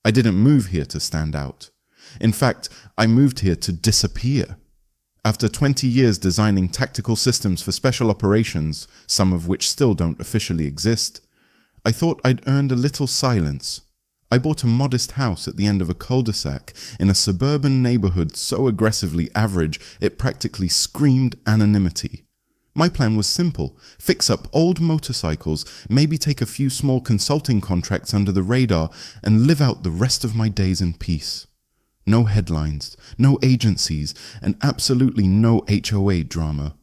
I didn't move here to stand out. In fact, I moved here to disappear. After 20 years designing tactical systems for special operations, some of which still don't officially exist, I thought I'd earned a little silence. I bought a modest house at the end of a cul-de-sac in a suburban neighborhood so aggressively average it practically screamed anonymity. My plan was simple: fix up old motorcycles, maybe take a few small consulting contracts under the radar, and live out the rest of my days in peace. No headlines, no agencies, and absolutely no HOA drama.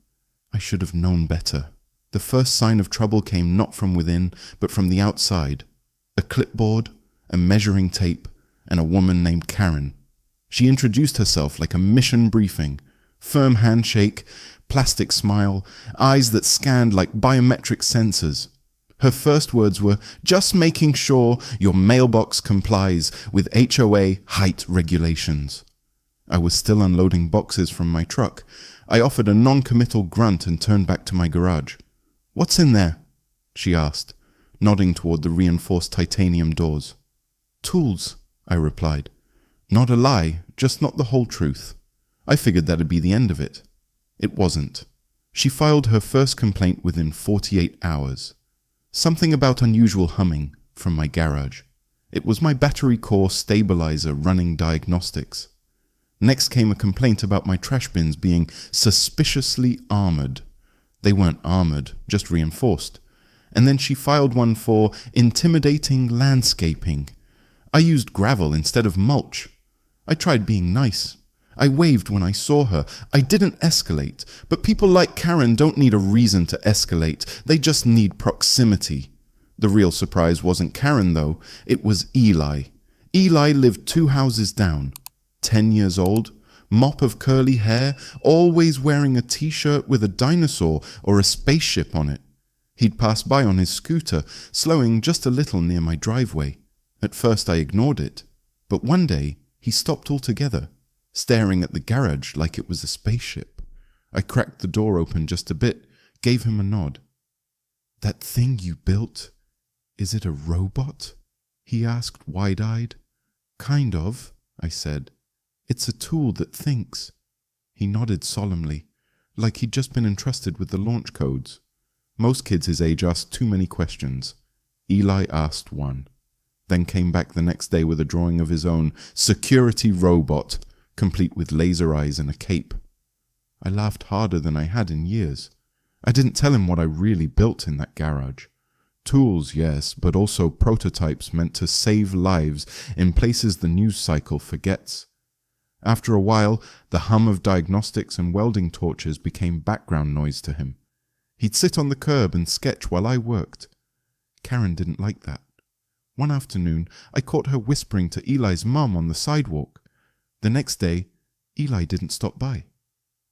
I should have known better. The first sign of trouble came not from within, but from the outside. A clipboard, a measuring tape, and a woman named Karen. She introduced herself like a mission briefing. Firm handshake, plastic smile, eyes that scanned like biometric sensors. Her first words were, "Just making sure your mailbox complies with HOA height regulations." I was still unloading boxes from my truck. I offered a non-committal grunt and turned back to my garage. "What's in there?" she asked, nodding toward the reinforced titanium doors. "Tools," I replied. Not a lie, just not the whole truth. I figured that'd be the end of it. It wasn't. She filed her first complaint within 48 hours. Something about unusual humming from my garage. It was my battery core stabilizer running diagnostics. Next came a complaint about my trash bins being suspiciously armored. They weren't armored, just reinforced. And then she filed one for intimidating landscaping. I used gravel instead of mulch. I tried being nice. I waved when I saw her. I didn't escalate, but people like Karen don't need a reason to escalate. They just need proximity. The real surprise wasn't Karen, though. It was Eli. Eli lived 2 houses down. 10 years old, mop of curly hair, always wearing a t-shirt with a dinosaur or a spaceship on it. He'd pass by on his scooter, slowing just a little near my driveway. At first I ignored it, but one day he stopped altogether, staring at the garage like it was a spaceship. I cracked the door open just a bit, gave him a nod. "That thing you built, is it a robot?" he asked, wide-eyed. "Kind of," I said. "It's a tool that thinks." He nodded solemnly, like he'd just been entrusted with the launch codes. Most kids his age ask too many questions. Eli asked one, then came back the next day with a drawing of his own security robot, complete with laser eyes and a cape. I laughed harder than I had in years. I didn't tell him what I really built in that garage. Tools, yes, but also prototypes meant to save lives in places the news cycle forgets. After a while, the hum of diagnostics and welding torches became background noise to him. He'd sit on the curb and sketch while I worked. Karen didn't like that. One afternoon, I caught her whispering to Eli's mum on the sidewalk. The next day, Eli didn't stop by.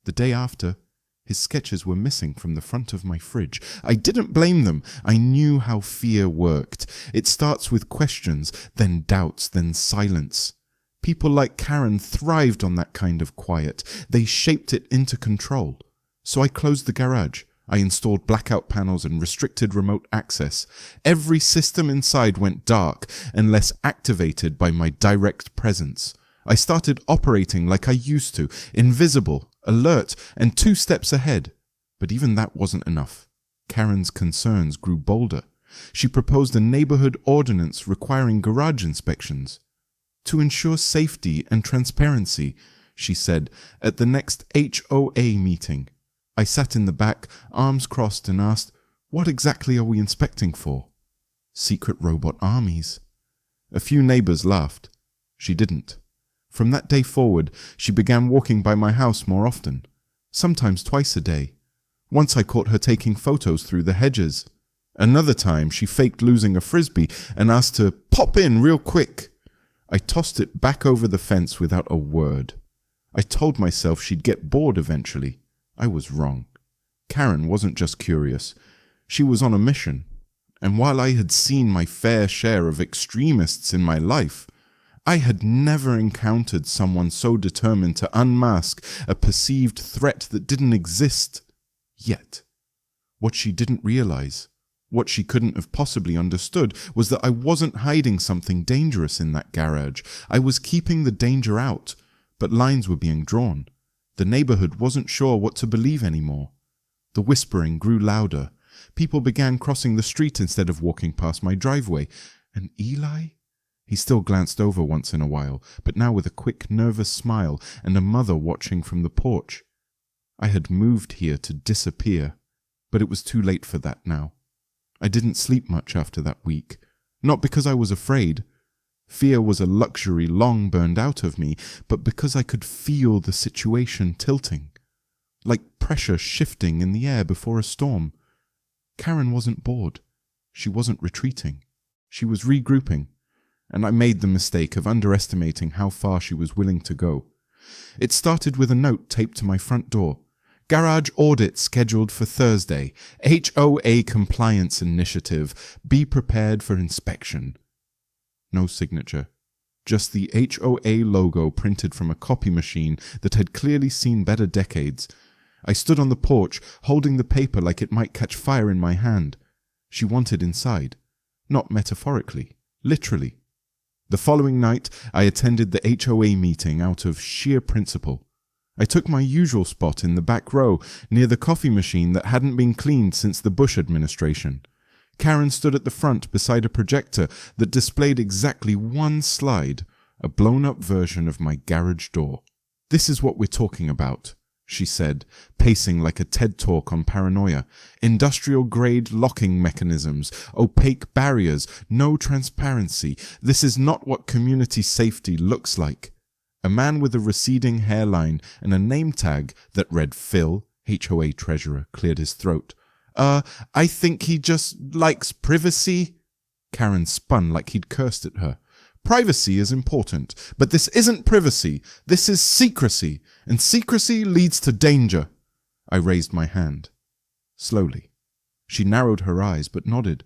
The day after, his sketches were missing from the front of my fridge. I didn't blame them. I knew how fear worked. It starts with questions, then doubts, then silence. People like Karen thrived on that kind of quiet. They shaped it into control. So I closed the garage. I installed blackout panels and restricted remote access. Every system inside went dark unless activated by my direct presence. I started operating like I used to, invisible, alert, and 2 steps ahead. But even that wasn't enough. Karen's concerns grew bolder. She proposed a neighborhood ordinance requiring garage inspections. "To ensure safety and transparency," she said, at the next HOA meeting. I sat in the back, arms crossed, and asked, "What exactly are we inspecting for?" "Secret robot armies." A few neighbors laughed. She didn't. From that day forward, she began walking by my house more often, sometimes twice a day. Once I caught her taking photos through the hedges. Another time, she faked losing a frisbee and asked to pop in real quick. I tossed it back over the fence without a word. I told myself she'd get bored eventually. I was wrong. Karen wasn't just curious. She was on a mission. And while I had seen my fair share of extremists in my life, I had never encountered someone so determined to unmask a perceived threat that didn't exist yet. What she didn't realize What she couldn't have possibly understood was that I wasn't hiding something dangerous in that garage. I was keeping the danger out, but lines were being drawn. The neighborhood wasn't sure what to believe anymore. The whispering grew louder. People began crossing the street instead of walking past my driveway. And Eli? He still glanced over once in a while, but now with a quick, nervous smile and a mother watching from the porch. I had moved here to disappear, but it was too late for that now. I didn't sleep much after that week, not because I was afraid. Fear was a luxury long burned out of me, but because I could feel the situation tilting, like pressure shifting in the air before a storm. Karen wasn't bored. She wasn't retreating. She was regrouping, and I made the mistake of underestimating how far she was willing to go. It started with a note taped to my front door. Garage audit scheduled for Thursday. HOA compliance initiative. Be prepared for inspection. No signature. Just the HOA logo printed from a copy machine that had clearly seen better decades. I stood on the porch, holding the paper like it might catch fire in my hand. She wanted inside. Not metaphorically. Literally. The following night, I attended the HOA meeting out of sheer principle. I took my usual spot in the back row, near the coffee machine that hadn't been cleaned since the Bush administration. Karen stood at the front beside a projector that displayed exactly one slide, a blown-up version of my garage door. "This is what we're talking about," she said, pacing like a TED talk on paranoia. "Industrial-grade locking mechanisms, opaque barriers, no transparency. This is not what community safety looks like." A man with a receding hairline and a name tag that read Phil, HOA treasurer, cleared his throat. I think he just likes privacy." Karen spun like he'd cursed at her. "Privacy is important, but this isn't privacy. This is secrecy, and secrecy leads to danger." I raised my hand. Slowly. She narrowed her eyes but nodded.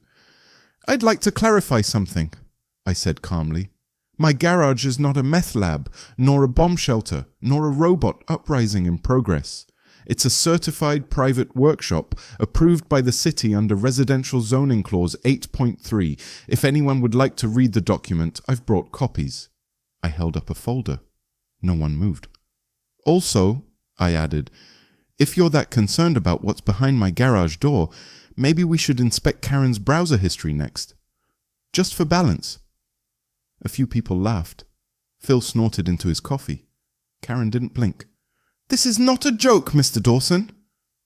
"I'd like to clarify something," I said calmly. "My garage is not a meth lab, nor a bomb shelter, nor a robot uprising in progress. It's a certified private workshop approved by the city under Residential Zoning Clause 8.3. If anyone would like to read the document, I've brought copies." I held up a folder. No one moved. "Also," I added, "if you're that concerned about what's behind my garage door, maybe we should inspect Karen's browser history next. Just for balance." A few people laughed. Phil snorted into his coffee. Karen didn't blink. "This is not a joke, Mr. Dawson,"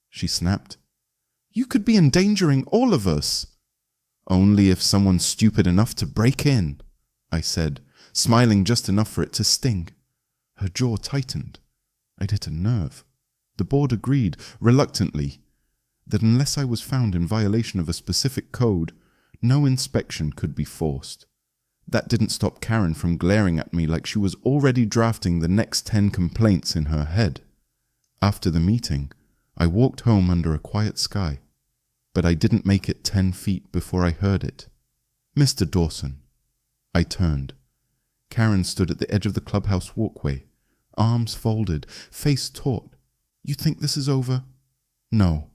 she snapped. "You could be endangering all of us." "Only if someone's stupid enough to break in," I said, smiling just enough for it to sting. Her jaw tightened. I'd hit a nerve. The board agreed, reluctantly, that unless I was found in violation of a specific code, no inspection could be forced. That didn't stop Karen from glaring at me like she was already drafting the next 10 complaints in her head. After the meeting, I walked home under a quiet sky, but I didn't make it 10 feet before I heard it. "Mr. Dawson." I turned. Karen stood at the edge of the clubhouse walkway, arms folded, face taut. "You think this is over?" "No,"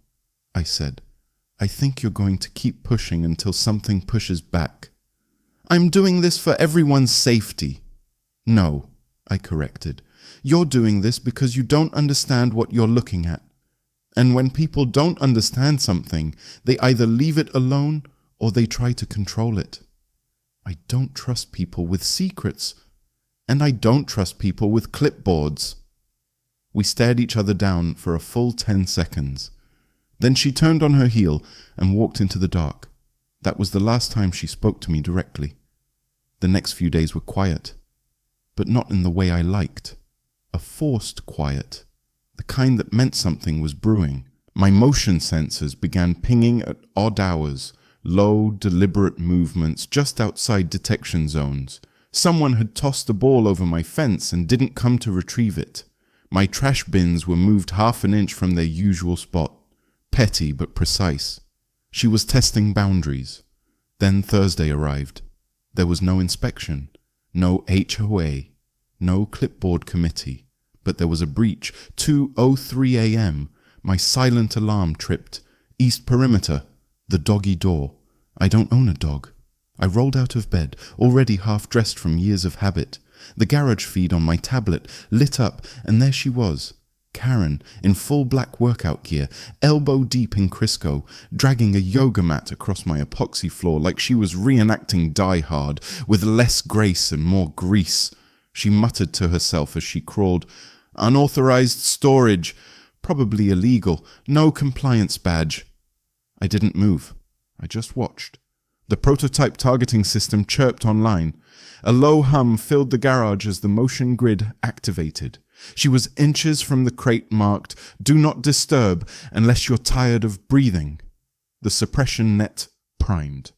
I said. "I think you're going to keep pushing until something pushes back." "I'm doing this for everyone's safety." "No," I corrected. "You're doing this because you don't understand what you're looking at. And when people don't understand something, they either leave it alone or they try to control it. I don't trust people with secrets, and I don't trust people with clipboards." We stared each other down for a full 10 seconds. Then she turned on her heel and walked into the dark. That was the last time she spoke to me directly. The next few days were quiet, but not in the way I liked. A forced quiet, the kind that meant something was brewing. My motion sensors began pinging at odd hours, low, deliberate movements just outside detection zones. Someone had tossed a ball over my fence and didn't come to retrieve it. My trash bins were moved half an inch from their usual spot. Petty but precise. She was testing boundaries. Then Thursday arrived. There was no inspection, no HOA, no clipboard committee, but there was a breach. 2:03 a.m. My silent alarm tripped. East perimeter. The doggy door. I don't own a dog. I rolled out of bed, already half dressed from years of habit. The garage feed on my tablet lit up, and there she was, Karen, in full black workout gear, elbow deep in Crisco, dragging a yoga mat across my epoxy floor like she was reenacting Die Hard, with less grace and more grease. She muttered to herself as she crawled, "Unauthorized storage, probably illegal, no compliance badge." I didn't move. I just watched. The prototype targeting system chirped online. A low hum filled the garage as the motion grid activated. She was inches from the crate marked, "Do not disturb unless you're tired of breathing." The suppression net primed.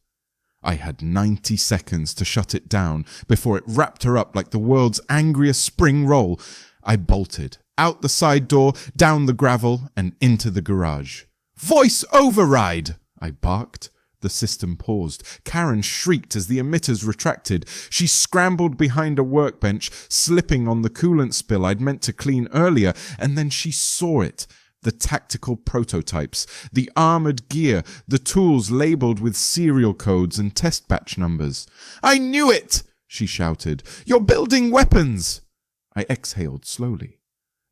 I had 90 seconds to shut it down before it wrapped her up like the world's angriest spring roll. I bolted, out the side door, down the gravel, and into the garage. "Voice override!" I barked. The system paused. Karen shrieked as the emitters retracted. She scrambled behind a workbench, slipping on the coolant spill I'd meant to clean earlier, and then she saw it. The tactical prototypes, the armored gear, the tools labeled with serial codes and test batch numbers. "I knew it!" she shouted. "You're building weapons!" I exhaled slowly.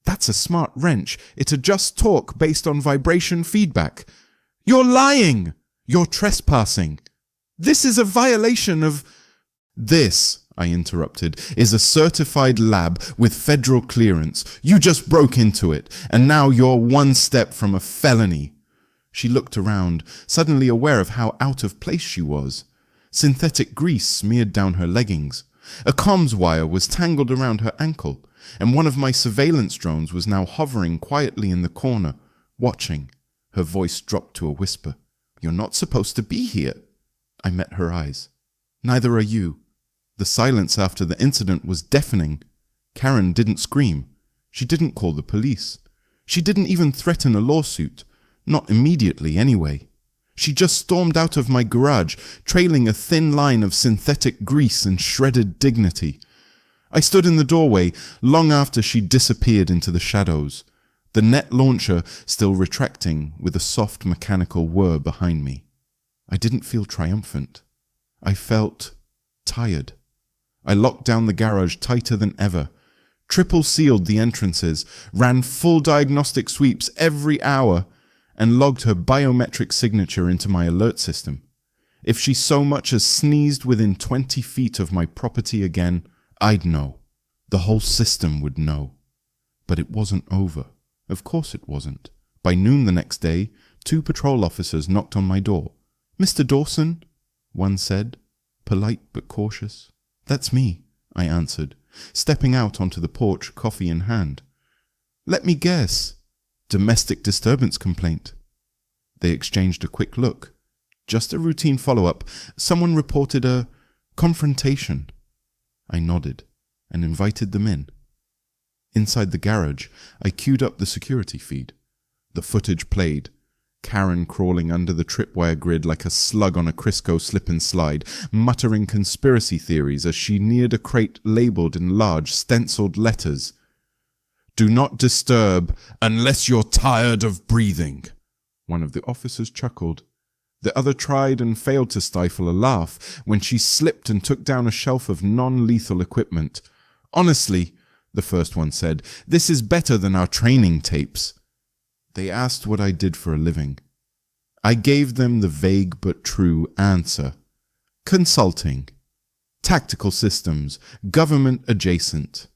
"That's a smart wrench. It adjusts torque based on vibration feedback." "You're lying! You're trespassing. This is a violation of—" "This," I interrupted, "is a certified lab with federal clearance. You just broke into it, and now you're one step from a felony." She looked around, suddenly aware of how out of place she was. Synthetic grease smeared down her leggings. A comms wire was tangled around her ankle, and one of my surveillance drones was now hovering quietly in the corner, watching. Her voice dropped to a whisper. "You're not supposed to be here." I met her eyes. "Neither are you." The silence after the incident was deafening. Karen didn't scream. She didn't call the police. She didn't even threaten a lawsuit. Not immediately, anyway. She just stormed out of my garage, trailing a thin line of synthetic grease and shredded dignity. I stood in the doorway long after she disappeared into the shadows, the net launcher still retracting with a soft mechanical whir behind me. I didn't feel triumphant. I felt tired. I locked down the garage tighter than ever, triple sealed the entrances, ran full diagnostic sweeps every hour, and logged her biometric signature into my alert system. If she so much as sneezed within 20 feet of my property again, I'd know. The whole system would know. But it wasn't over. Of course it wasn't. By noon the next day, 2 patrol officers knocked on my door. "Mr. Dawson?" one said, polite but cautious. "That's me," I answered, stepping out onto the porch, coffee in hand. "Let me guess. Domestic disturbance complaint." They exchanged a quick look. "Just a routine follow-up. Someone reported a confrontation." I nodded and invited them in. Inside the garage, I queued up the security feed. The footage played. Karen crawling under the tripwire grid like a slug on a Crisco slip and slide, muttering conspiracy theories as she neared a crate labeled in large stenciled letters. "Do not disturb unless you're tired of breathing." One of the officers chuckled. The other tried and failed to stifle a laugh when she slipped and took down a shelf of non-lethal equipment. "Honestly," the first one said, "this is better than our training tapes." They asked what I did for a living. I gave them the vague but true answer. Consulting. Tactical systems. Government adjacent.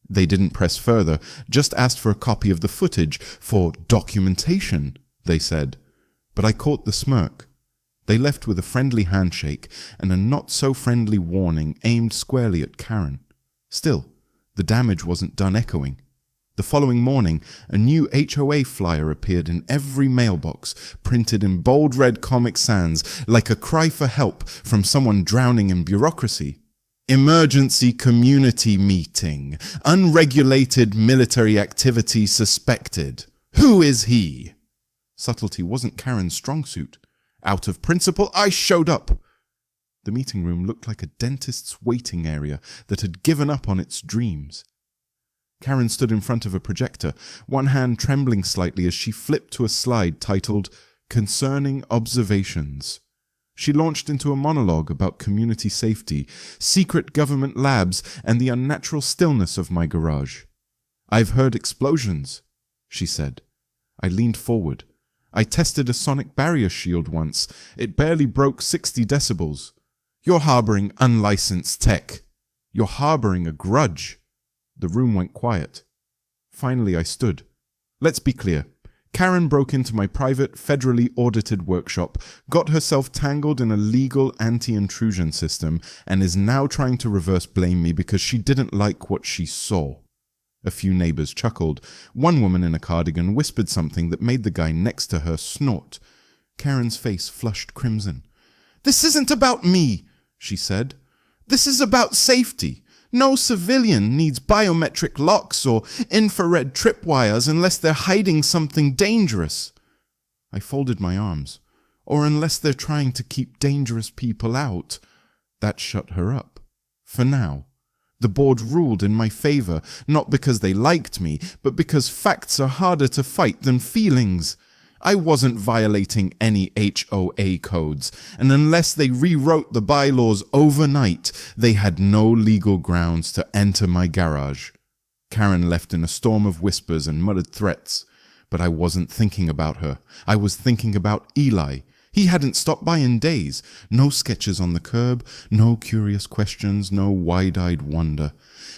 They didn't press further, just asked for a copy of the footage for documentation, they said. But I caught the smirk. They left with a friendly handshake and a not-so-friendly warning aimed squarely at Karen. Still, the damage wasn't done echoing. The following morning, a new HOA flyer appeared in every mailbox, printed in bold red Comic Sans like a cry for help from someone drowning in bureaucracy. "Emergency community meeting. Unregulated military activity suspected. Who is he?" Subtlety wasn't Karen's strong suit. Out of principle, I showed up. The meeting room looked like a dentist's waiting area that had given up on its dreams. Karen stood in front of a projector, one hand trembling slightly as she flipped to a slide titled concerning observations. She launched into a monologue about community safety, secret government labs, and the unnatural stillness of my garage. "I've heard explosions," she said. I leaned forward. "I tested a sonic barrier shield once. It barely broke 60 decibels. You're harboring unlicensed tech. You're harboring a grudge." The room went quiet. Finally, I stood. "Let's be clear. Karen broke into my private, federally audited workshop, got herself tangled in a legal anti-intrusion system, and is now trying to reverse blame me because she didn't like what she saw." A few neighbors chuckled. One woman in a cardigan whispered something that made the guy next to her snort. Karen's face flushed crimson. "This isn't about me," she said. "This is about safety. No civilian needs biometric locks or infrared tripwires unless they're hiding something dangerous." I folded my arms. "Or unless they're trying to keep dangerous people out." That shut her up. For now. The board ruled in my favor, not because they liked me, but because facts are harder to fight than feelings. I wasn't violating any HOA codes, and unless they rewrote the bylaws overnight, they had no legal grounds to enter my garage. Karen left in a storm of whispers and muttered threats, but I wasn't thinking about her. I was thinking about Eli. He hadn't stopped by in days. No sketches on the curb, no curious questions, no wide-eyed wonder.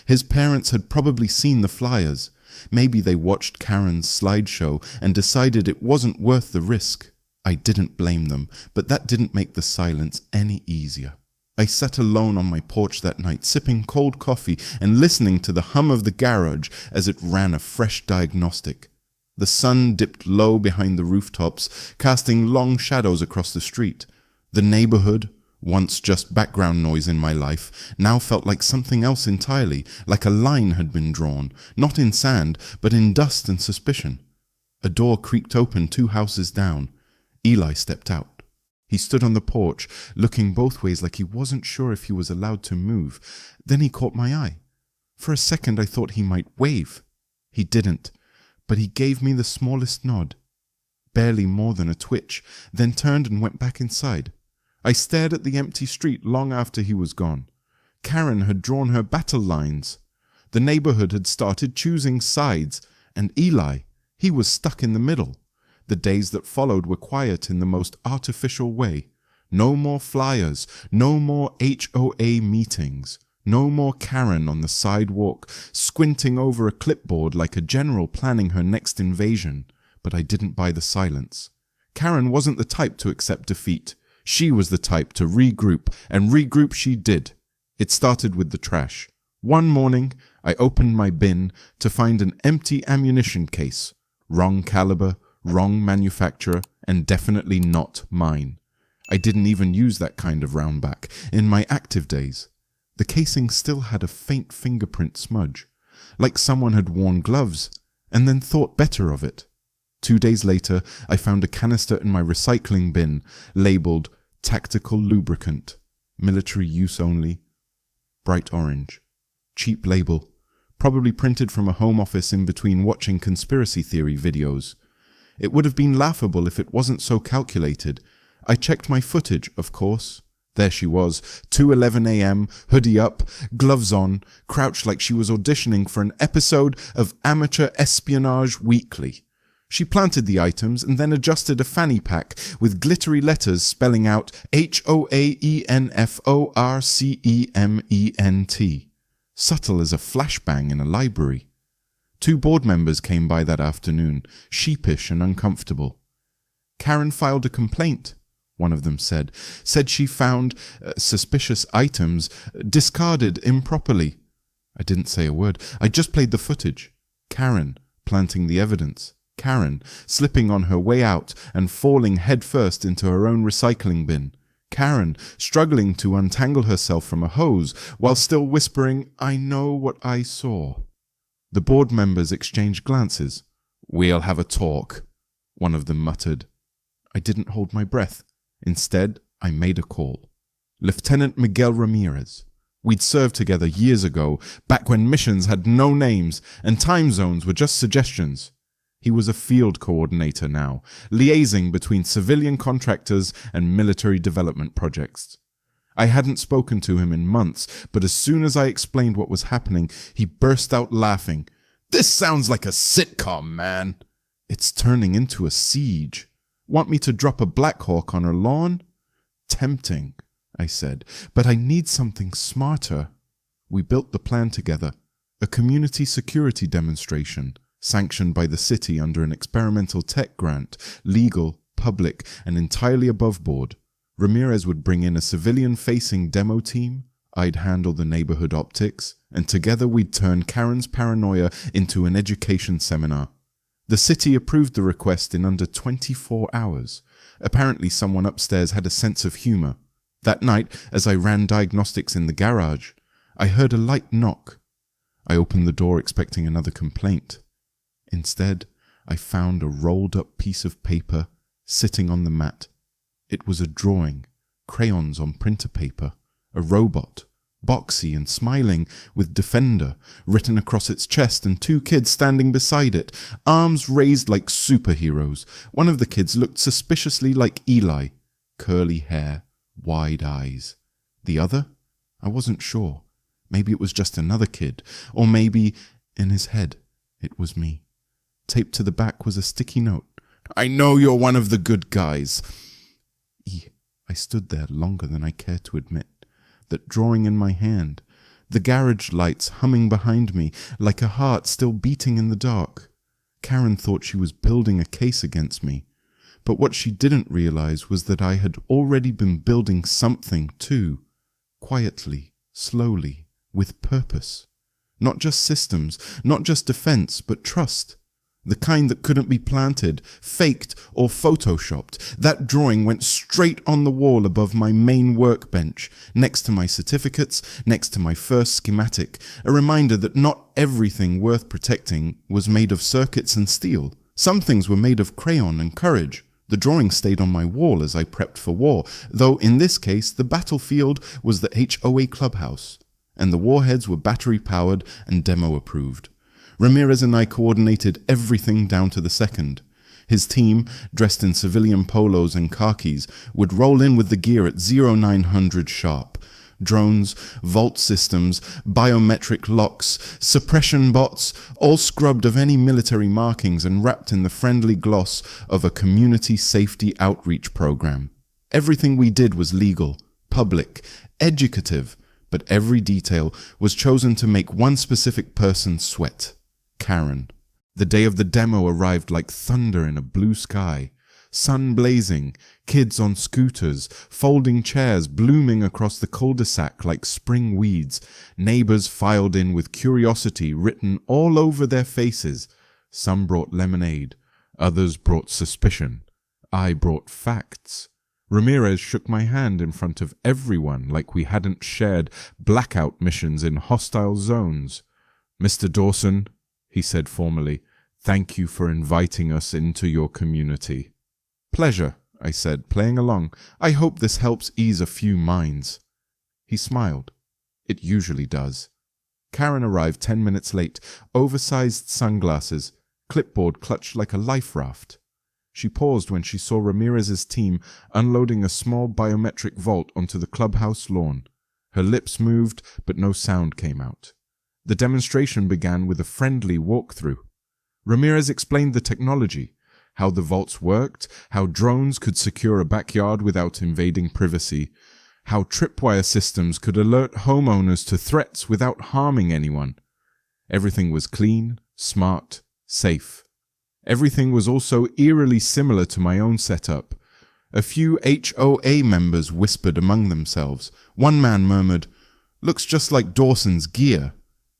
His parents had probably seen the flyers. Maybe they watched Karen's slideshow and decided it wasn't worth the risk. I didn't blame them, but that didn't make the silence any easier. I sat alone on my porch that night, sipping cold coffee and listening to the hum of the garage as it ran a fresh diagnostic. The sun dipped low behind the rooftops, casting long shadows across the street. The neighborhood, once just background noise in my life, now felt like something else entirely, like a line had been drawn, not in sand, but in dust and suspicion. A door creaked open 2 houses down. Eli stepped out. He stood on the porch, looking both ways like he wasn't sure if he was allowed to move. Then he caught my eye. For a second I thought he might wave. He didn't, but he gave me the smallest nod. Barely more than a twitch, then turned and went back inside. I stared at the empty street long after he was gone. Karen had drawn her battle lines. The neighborhood had started choosing sides, and Eli, he was stuck in the middle. The days that followed were quiet in the most artificial way. No more flyers, no more HOA meetings, no more Karen on the sidewalk, squinting over a clipboard like a general planning her next invasion. But I didn't buy the silence. Karen wasn't the type to accept defeat. She was the type to regroup, and regroup she did. It started with the trash. One morning, I opened my bin to find an empty ammunition case. Wrong caliber, wrong manufacturer, and definitely not mine. I didn't even use that kind of round back in my active days. The casing still had a faint fingerprint smudge, like someone had worn gloves, and then thought better of it. 2 days later, I found a canister in my recycling bin, labeled Tactical Lubricant, Military Use Only, bright orange. Cheap label, probably printed from a home office in between watching conspiracy theory videos. It would have been laughable if it wasn't so calculated. I checked my footage, of course. There she was, 2:11 a.m., hoodie up, gloves on, crouched like she was auditioning for an episode of Amateur Espionage Weekly. She planted the items and then adjusted a fanny pack with glittery letters spelling out HOAENFORCEMENT. Subtle as a flashbang in a library. 2 board members came by that afternoon, sheepish and uncomfortable. Karen filed a complaint, one of them said she found suspicious items discarded improperly. I didn't say a word. I just played the footage. Karen planting the evidence. Karen slipping on her way out and falling headfirst into her own recycling bin. Karen struggling to untangle herself from a hose while still whispering, "I know what I saw." The board members exchanged glances. "We'll have a talk," one of them muttered. I didn't hold my breath. Instead, I made a call. Lieutenant Miguel Ramirez. We'd served together years ago, back when missions had no names and time zones were just suggestions. He was a field coordinator now, liaising between civilian contractors and military development projects. I hadn't spoken to him in months, but as soon as I explained what was happening, he burst out laughing. "This sounds like a sitcom, man." "It's turning into a siege. Want me to drop a Black Hawk on her lawn?" "Tempting," I said, "but I need something smarter." We built the plan together, a community security demonstration, sanctioned by the city under an experimental tech grant, legal, public, and entirely above board. Ramirez would bring in a civilian-facing demo team, I'd handle the neighborhood optics, and together we'd turn Karen's paranoia into an education seminar. The city approved the request in under 24 hours. Apparently someone upstairs had a sense of humor. That night, as I ran diagnostics in the garage, I heard a light knock. I opened the door expecting another complaint. Instead, I found a rolled-up piece of paper sitting on the mat. It was a drawing, crayons on printer paper, a robot, boxy and smiling, with Defender written across its chest and two kids standing beside it, arms raised like superheroes. One of the kids looked suspiciously like Eli, curly hair, wide eyes. The other? I wasn't sure. Maybe it was just another kid, or maybe, in his head, it was me. Taped to the back was a sticky note. "I know you're one of the good guys." I stood there longer than I cared to admit, that drawing in my hand, the garage lights humming behind me like a heart still beating in the dark. Karen thought she was building a case against me, but what she didn't realize was that I had already been building something too, quietly, slowly, with purpose. Not just systems, not just defense, but trust. The kind that couldn't be planted, faked, or photoshopped. That drawing went straight on the wall above my main workbench, next to my certificates, next to my first schematic, a reminder that not everything worth protecting was made of circuits and steel. Some things were made of crayon and courage. The drawing stayed on my wall as I prepped for war, though in this case the battlefield was the HOA clubhouse, and the warheads were battery-powered and demo-approved. Ramirez and I coordinated everything down to the second. His team, dressed in civilian polos and khakis, would roll in with the gear at 0900 sharp. Drones, vault systems, biometric locks, suppression bots, all scrubbed of any military markings and wrapped in the friendly gloss of a community safety outreach program. Everything we did was legal, public, educative, but every detail was chosen to make one specific person sweat. Karen. The day of the demo arrived like thunder in a blue sky. Sun blazing, kids on scooters, folding chairs blooming across the cul-de-sac like spring weeds. Neighbors filed in with curiosity written all over their faces. Some brought lemonade, others brought suspicion. I brought facts. Ramirez shook my hand in front of everyone like we hadn't shared blackout missions in hostile zones. "Mr. Dawson," he said formally, "thank you for inviting us into your community." "Pleasure," I said, playing along. "I hope this helps ease a few minds." He smiled. It usually does. Karen arrived 10 minutes late, oversized sunglasses, clipboard clutched like a life raft. She paused when she saw Ramirez's team unloading a small biometric vault onto the clubhouse lawn. Her lips moved, but no sound came out. The demonstration began with a friendly walkthrough. Ramirez explained the technology, how the vaults worked, how drones could secure a backyard without invading privacy, how tripwire systems could alert homeowners to threats without harming anyone. Everything was clean, smart, safe. Everything was also eerily similar to my own setup. A few HOA members whispered among themselves. One man murmured, "Looks just like Dawson's gear,"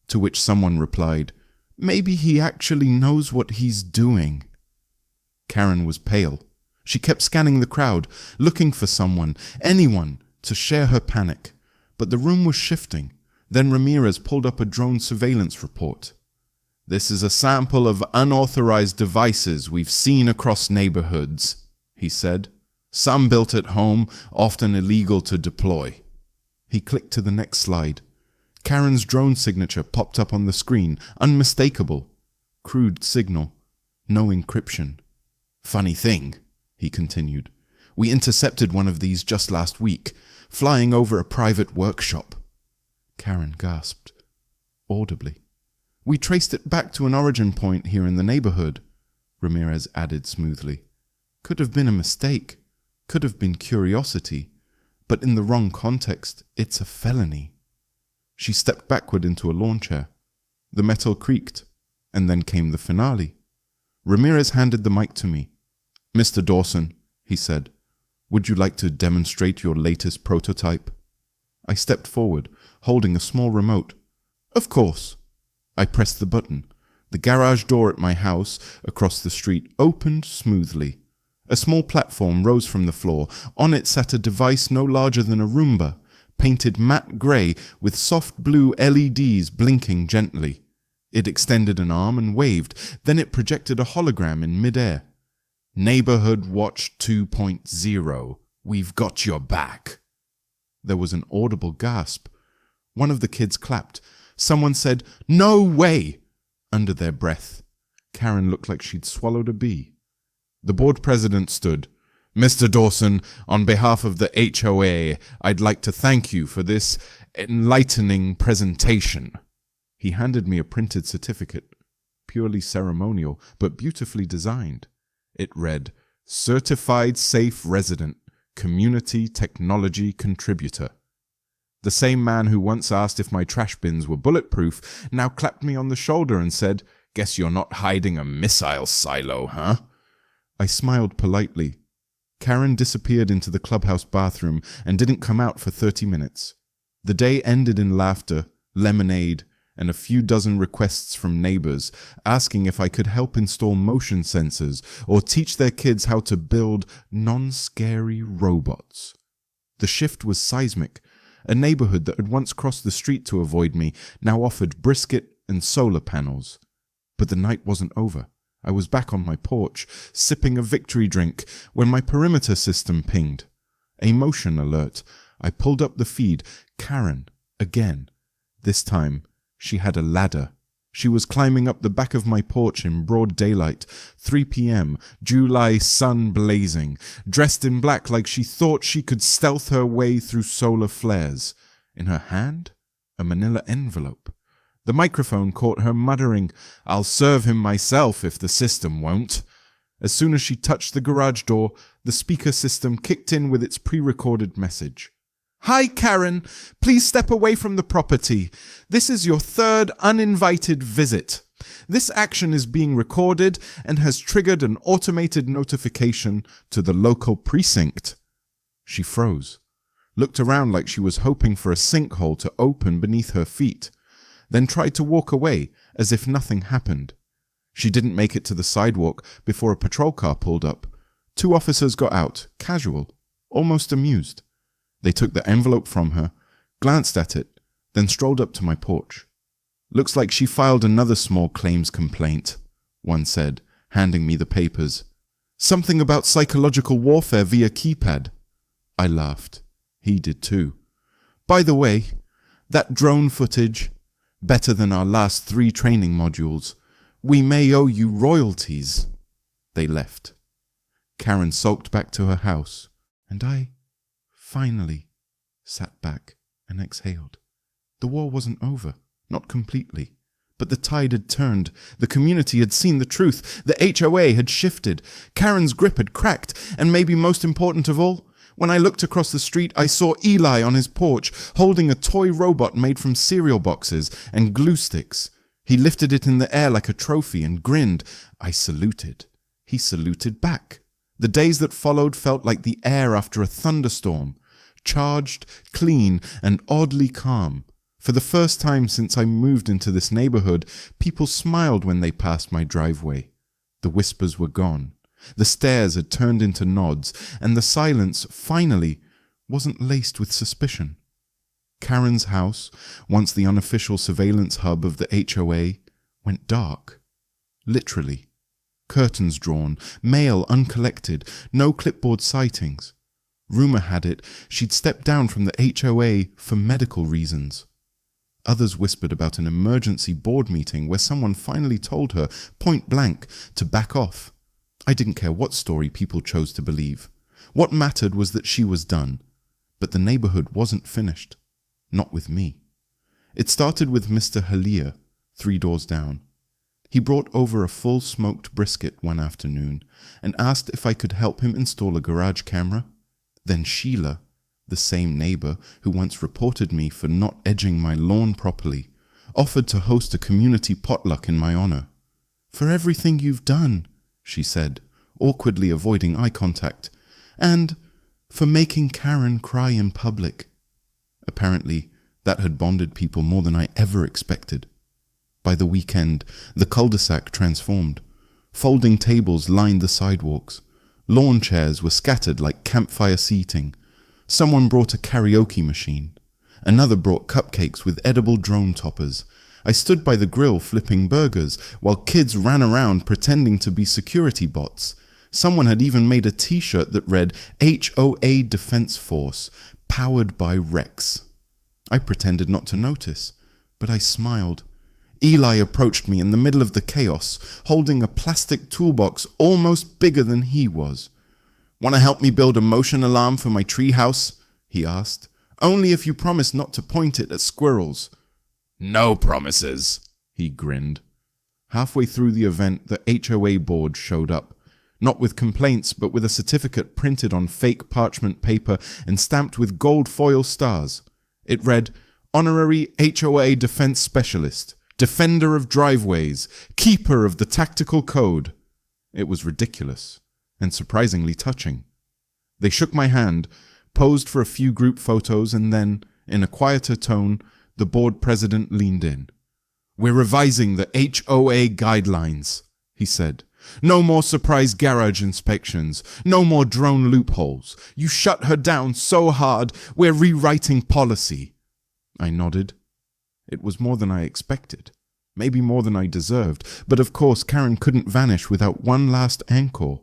to which someone replied, "Maybe he actually knows what he's doing." Karen was pale. She kept scanning the crowd, looking for someone, anyone, to share her panic. But the room was shifting. Then Ramirez pulled up a drone surveillance report. "This is a sample of unauthorized devices we've seen across neighborhoods," he said. "Some built at home, often illegal to deploy." He clicked to the next slide. Karen's drone signature popped up on the screen, unmistakable. Crude signal. No encryption. Funny thing, he continued. We intercepted one of these just last week, flying over a private workshop. Karen gasped, audibly. We traced it back to an origin point here in the neighborhood, Ramirez added smoothly. Could have been a mistake, could have been curiosity, but in the wrong context, it's a felony. She stepped backward into a lawn chair. The metal creaked, and then came the finale. Ramirez handed the mic to me. Mr. Dawson, he said, would you like to demonstrate your latest prototype? I stepped forward, holding a small remote. Of course. I pressed the button. The garage door at my house, across the street, opened smoothly. A small platform rose from the floor. On it sat a device no larger than a Roomba, painted matte grey with soft blue LEDs blinking gently. It extended an arm and waved, then it projected a hologram in midair. Neighborhood Watch 2.0. We've got your back. There was an audible gasp. One of the kids clapped. Someone said, "No way!" under their breath. Karen looked like she'd swallowed a bee. The board president stood. Mr. Dawson, on behalf of the HOA, I'd like to thank you for this enlightening presentation. He handed me a printed certificate, purely ceremonial, but beautifully designed. It read, Certified Safe Resident, Community Technology Contributor. The same man who once asked if my trash bins were bulletproof now clapped me on the shoulder and said, Guess you're not hiding a missile silo, huh? I smiled politely. Karen disappeared into the clubhouse bathroom and didn't come out for 30 minutes. The day ended in laughter, lemonade, and a few dozen requests from neighbors asking if I could help install motion sensors or teach their kids how to build non-scary robots. The shift was seismic. A neighborhood that had once crossed the street to avoid me now offered brisket and solar panels. But the night wasn't over. I was back on my porch, sipping a victory drink, when my perimeter system pinged. A motion alert. I pulled up the feed. Karen, again. This time, she had a ladder. She was climbing up the back of my porch in broad daylight, 3 p.m., July sun blazing, dressed in black like she thought she could stealth her way through solar flares. In her hand, a manila envelope. The microphone caught her muttering, I'll serve him myself if the system won't. As soon as she touched the garage door, the speaker system kicked in with its pre-recorded message. Hi, Karen. Please step away from the property. This is your third uninvited visit. This action is being recorded and has triggered an automated notification to the local precinct. She froze, looked around like she was hoping for a sinkhole to open beneath her feet, then tried to walk away as if nothing happened. She didn't make it to the sidewalk before a patrol car pulled up. 2 officers got out, casual, almost amused. They took the envelope from her, glanced at it, then strolled up to my porch. Looks like she filed another small claims complaint, one said, handing me the papers. Something about psychological warfare via keypad. I laughed. He did too. By the way, that drone footage, better than our last 3 training modules. We may owe you royalties. They left. Karen sulked back to her house, and I finally sat back and exhaled. The war wasn't over, not completely, but the tide had turned. The community had seen the truth. The HOA had shifted. Karen's grip had cracked, and maybe most important of all, when I looked across the street, I saw Eli on his porch, holding a toy robot made from cereal boxes and glue sticks. He lifted it in the air like a trophy and grinned. I saluted. He saluted back. The days that followed felt like the air after a thunderstorm, charged, clean, and oddly calm. For the first time since I moved into this neighborhood, people smiled when they passed my driveway. The whispers were gone. The stares had turned into nods, and the silence, finally, wasn't laced with suspicion. Karen's house, once the unofficial surveillance hub of the HOA, went dark. Literally. Curtains drawn, mail uncollected, no clipboard sightings. Rumor had it she'd stepped down from the HOA for medical reasons. Others whispered about an emergency board meeting where someone finally told her, point blank, to back off. I didn't care what story people chose to believe. What mattered was that she was done. But the neighborhood wasn't finished. Not with me. It started with Mr. Halia, 3 doors down. He brought over a full smoked brisket one afternoon and asked if I could help him install a garage camera. Then Sheila, the same neighbor who once reported me for not edging my lawn properly, offered to host a community potluck in my honor. "For everything you've done," she said, awkwardly avoiding eye contact, "and for making Karen cry in public." Apparently, that had bonded people more than I ever expected. By the weekend, the cul-de-sac transformed. Folding tables lined the sidewalks. Lawn chairs were scattered like campfire seating. Someone brought a karaoke machine. Another brought cupcakes with edible drone toppers. I stood by the grill flipping burgers while kids ran around pretending to be security bots. Someone had even made a t-shirt that read HOA Defense Force, powered by Rex. I pretended not to notice, but I smiled. Eli approached me in the middle of the chaos, holding a plastic toolbox almost bigger than he was. "Want to help me build a motion alarm for my treehouse?" he asked. "Only if you promise not to point it at squirrels." "No promises," he grinned. Halfway through the event, the HOA board showed up. Not with complaints, but with a certificate printed on fake parchment paper and stamped with gold foil stars. It read, "Honorary HOA Defense Specialist, Defender of Driveways, Keeper of the Tactical Code." It was ridiculous and surprisingly touching. They shook my hand, posed for a few group photos, and then, in a quieter tone, the board president leaned in. "We're revising the HOA guidelines," he said. "No more surprise garage inspections. No more drone loopholes. You shut her down so hard, we're rewriting policy." I nodded. It was more than I expected. Maybe more than I deserved. But of course, Karen couldn't vanish without one last encore.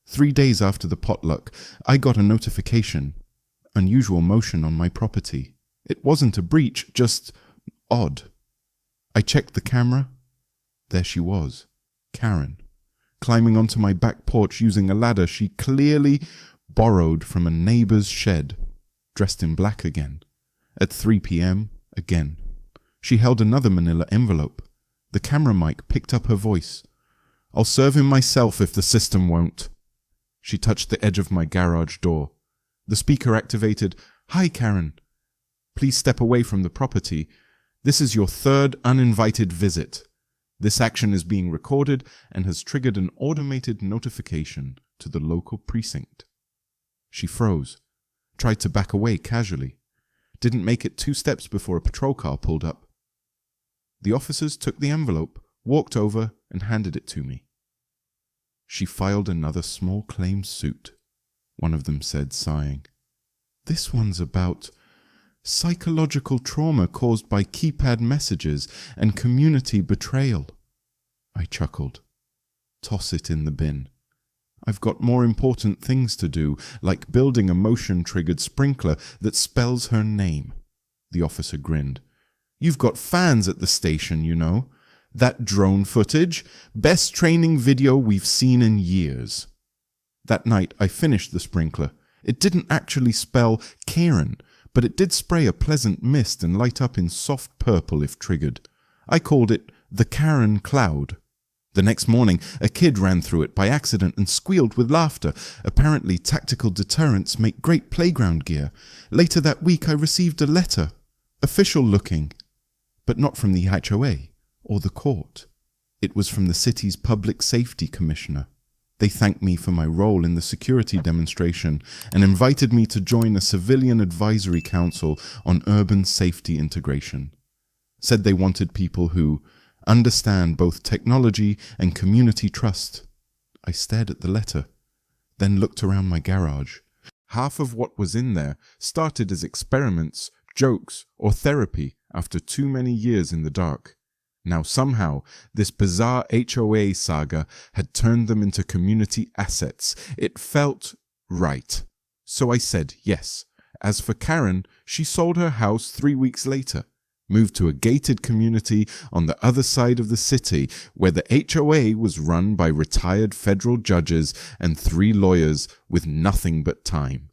3 days after the potluck, I got a notification. Unusual motion on my property. It wasn't a breach, just odd. I checked the camera. There she was, Karen, climbing onto my back porch using a ladder she clearly borrowed from a neighbor's shed, dressed in black again. At 3 p.m., again. She held another manila envelope. The camera mic picked up her voice. "I'll serve him myself if the system won't." She touched the edge of my garage door. The speaker activated. "Hi, Karen. Please step away from the property. This is your 3rd uninvited visit. This action is being recorded and has triggered an automated notification to the local precinct." She froze, tried to back away casually. Didn't make it 2 steps before a patrol car pulled up. The officers took the envelope, walked over, and handed it to me. "She filed another small claims suit," one of them said, sighing. "This one's about psychological trauma caused by keypad messages and community betrayal." I chuckled. "Toss it in the bin. I've got more important things to do, like building a motion-triggered sprinkler that spells her name." The officer grinned. "You've got fans at the station, you know. That drone footage, best training video we've seen in years." That night, I finished the sprinkler. It didn't actually spell Karen, but it did spray a pleasant mist and light up in soft purple if triggered. I called it the Karen Cloud. The next morning, a kid ran through it by accident and squealed with laughter. Apparently, tactical deterrents make great playground gear. Later that week, I received a letter, official looking, but not from the HOA or the court. It was from the city's public safety commissioner. They thanked me for my role in the security demonstration and invited me to join a civilian advisory council on urban safety integration. Said they wanted people who understand both technology and community trust. I stared at the letter, then looked around my garage. Half of what was in there started as experiments, jokes, or therapy after too many years in the dark. Now somehow, this bizarre HOA saga had turned them into community assets. It felt right. So I said yes. As for Karen, she sold her house 3 weeks later. Moved to a gated community on the other side of the city where the HOA was run by retired federal judges and 3 lawyers with nothing but time.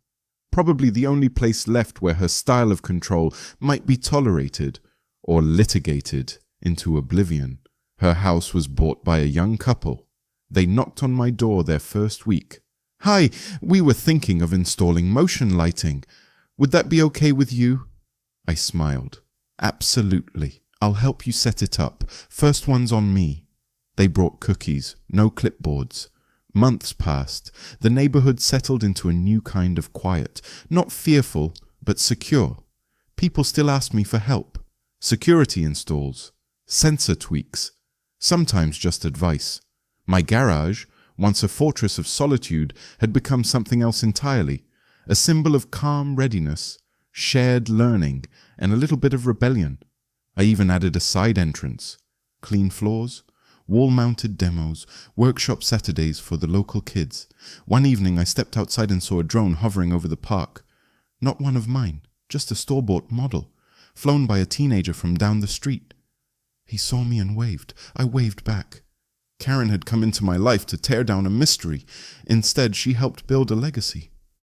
Probably the only place left where her style of control might be tolerated or litigated into oblivion. Her house was bought by a young couple. They knocked on my door their first week. "Hi, we were thinking of installing motion lighting. Would that be okay with you?" I smiled. "Absolutely. I'll help you set it up. First one's on me." They brought cookies, no clipboards. Months passed. The neighborhood settled into a new kind of quiet. Not fearful, but secure. People still asked me for help. Security installs. Sensor tweaks. Sometimes just advice. My garage, once a fortress of solitude, had become something else entirely. A symbol of calm readiness, shared learning, and a little bit of rebellion. I even added a side entrance. Clean floors, wall-mounted demos, workshop Saturdays for the local kids. One evening I stepped outside and saw a drone hovering over the park. Not one of mine, just a store-bought model, flown by a teenager from down the street. He saw me and waved. I waved back. Karen had come into my life to tear down a mystery. Instead, she helped build a legacy.